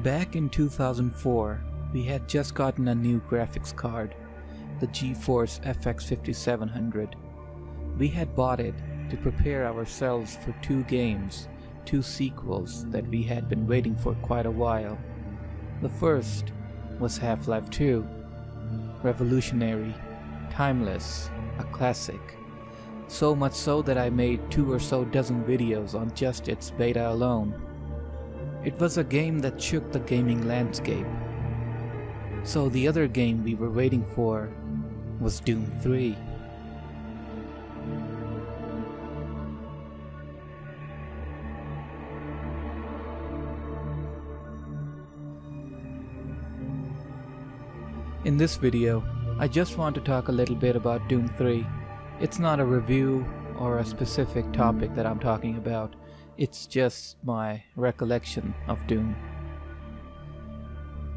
Back in 2004, we had just gotten a new graphics card, the GeForce FX 5700. We had bought it to prepare ourselves for two games, two sequels that we had been waiting for quite a while. The first was Half-Life 2, revolutionary, timeless, a classic. So much so that I made 2 or so dozen videos on just its beta alone. It was a game that shook the gaming landscape. So the other game we were waiting for was Doom 3. In this video, I just want to talk a little bit about Doom 3. It's not a review or a specific topic that I'm talking about. It's just my recollection of Doom.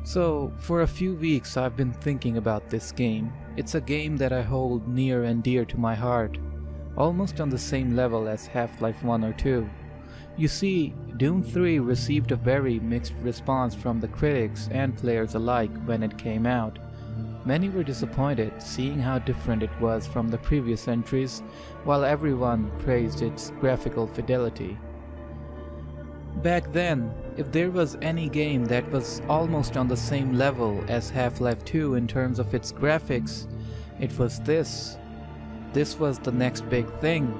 So, for a few weeks I've been thinking about this game. It's a game that I hold near and dear to my heart, almost on the same level as Half-Life 1 or 2. You see, Doom 3 received a very mixed response from the critics and players alike when it came out. Many were disappointed seeing how different it was from the previous entries, while everyone praised its graphical fidelity. Back then, if there was any game that was almost on the same level as Half-Life 2 in terms of its graphics, it was this. This was the next big thing.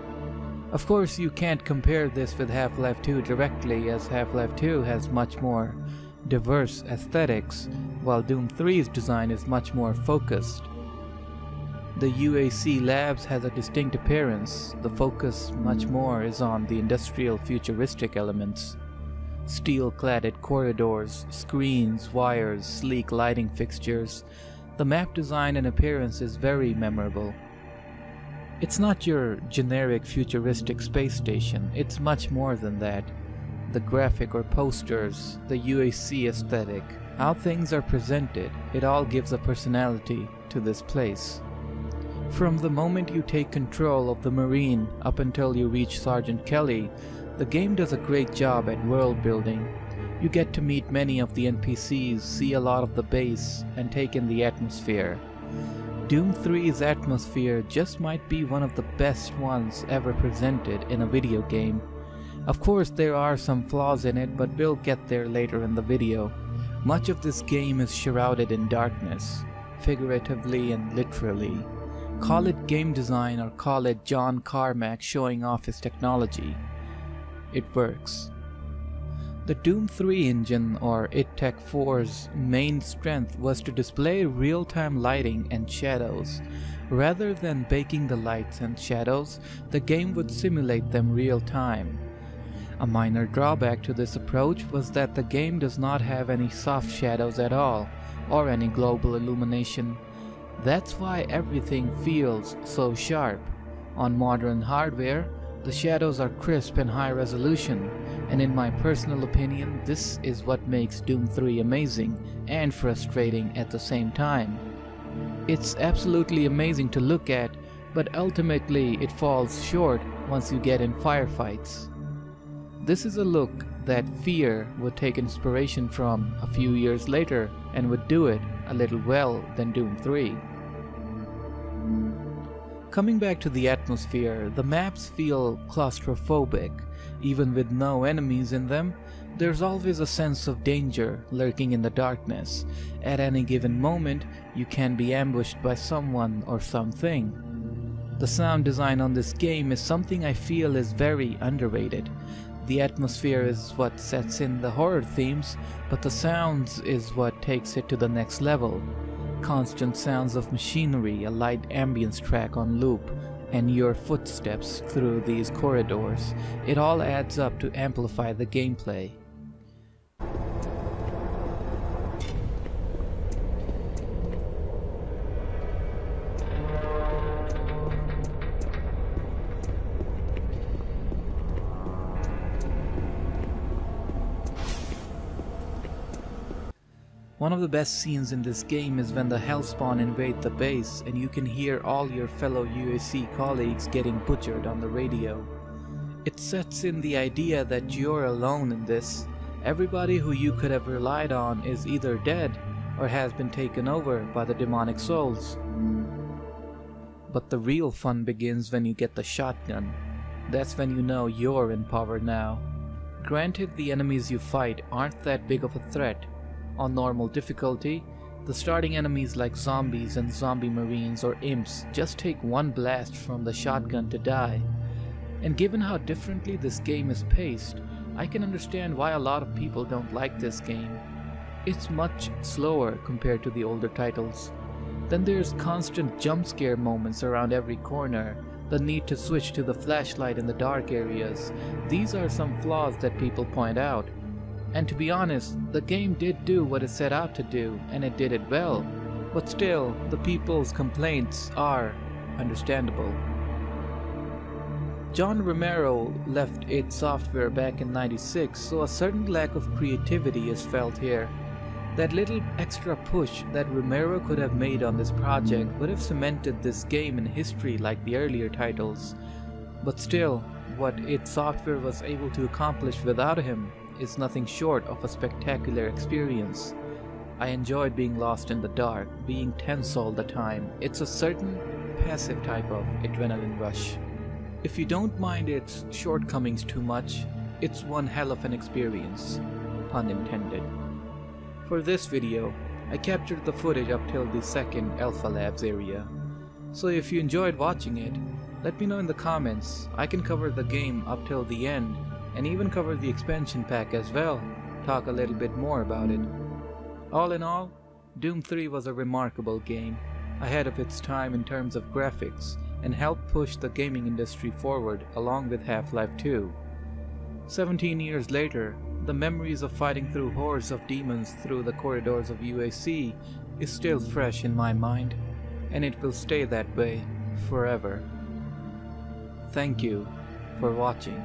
Of course, you can't compare this with Half-Life 2 directly, as Half-Life 2 has much more diverse aesthetics, while Doom 3's design is much more focused. The UAC Labs has a distinct appearance. The focus much more is on the industrial futuristic elements. Steel-cladded corridors, screens, wires, sleek lighting fixtures. The map design and appearance is very memorable. It's not your generic futuristic space station, it's much more than that. The graphic or posters, the UAC aesthetic, how things are presented, it all gives a personality to this place. From the moment you take control of the Marine up until you reach Sergeant Kelly, the game does a great job at world building. You get to meet many of the NPCs, see a lot of the base, and take in the atmosphere. Doom 3's atmosphere just might be one of the best ones ever presented in a video game. Of course there are some flaws in it, but we'll get there later in the video. Much of this game is shrouded in darkness, figuratively and literally. Call it game design or call it John Carmack showing off his technology. It works. The Doom 3 engine, or id Tech 4's main strength, was to display real-time lighting and shadows. Rather than baking the lights and shadows, the game would simulate them real-time. A minor drawback to this approach was that the game does not have any soft shadows at all, or any global illumination. That's why everything feels so sharp. On modern hardware, the shadows are crisp and high resolution, and in my personal opinion, this is what makes Doom 3 amazing and frustrating at the same time. It's absolutely amazing to look at, but ultimately it falls short once you get in firefights. This is a look that Fear would take inspiration from a few years later and would do it a little well than Doom 3. Coming back to the atmosphere, the maps feel claustrophobic. Even with no enemies in them, there's always a sense of danger lurking in the darkness. At any given moment, you can be ambushed by someone or something. The sound design on this game is something I feel is very underrated. The atmosphere is what sets in the horror themes, but the sounds is what takes it to the next level. Constant sounds of machinery, a light ambience track on loop, and your footsteps through these corridors. It all adds up to amplify the gameplay. One of the best scenes in this game is when the Hellspawn invade the base and you can hear all your fellow UAC colleagues getting butchered on the radio. It sets in the idea that you're alone in this, Everybody who you could have relied on is either dead or has been taken over by the demonic souls. But the real fun begins when you get the shotgun. That's when you know you're in power now. Granted, the enemies you fight aren't that big of a threat. On normal difficulty, the starting enemies like zombies and zombie marines or imps just take one blast from the shotgun to die. And given how differently this game is paced, I can understand why a lot of people don't like this game. It's much slower compared to the older titles. Then there's constant jump scare moments around every corner, the need to switch to the flashlight in the dark areas. These are some flaws that people point out. And to be honest, the game did do what it set out to do, and it did it well. But still, the people's complaints are understandable. John Romero left id Software back in '96, so a certain lack of creativity is felt here. That little extra push that Romero could have made on this project would have cemented this game in history like the earlier titles. But still, what id Software was able to accomplish without him is nothing short of a spectacular experience. I enjoyed being lost in the dark, being tense all the time. It's a certain passive type of adrenaline rush. If you don't mind its shortcomings too much, it's one hell of an experience, pun intended. For this video, I captured the footage up till the second Alpha Labs area. So if you enjoyed watching it, let me know in the comments. I can cover the game up till the end, and even cover the expansion pack as well, talk a little bit more about it. All in all, Doom 3 was a remarkable game, ahead of its time in terms of graphics, and helped push the gaming industry forward along with Half-Life 2. 17 years later, the memories of fighting through hordes of demons through the corridors of UAC is still fresh in my mind, and it will stay that way forever. Thank you for watching.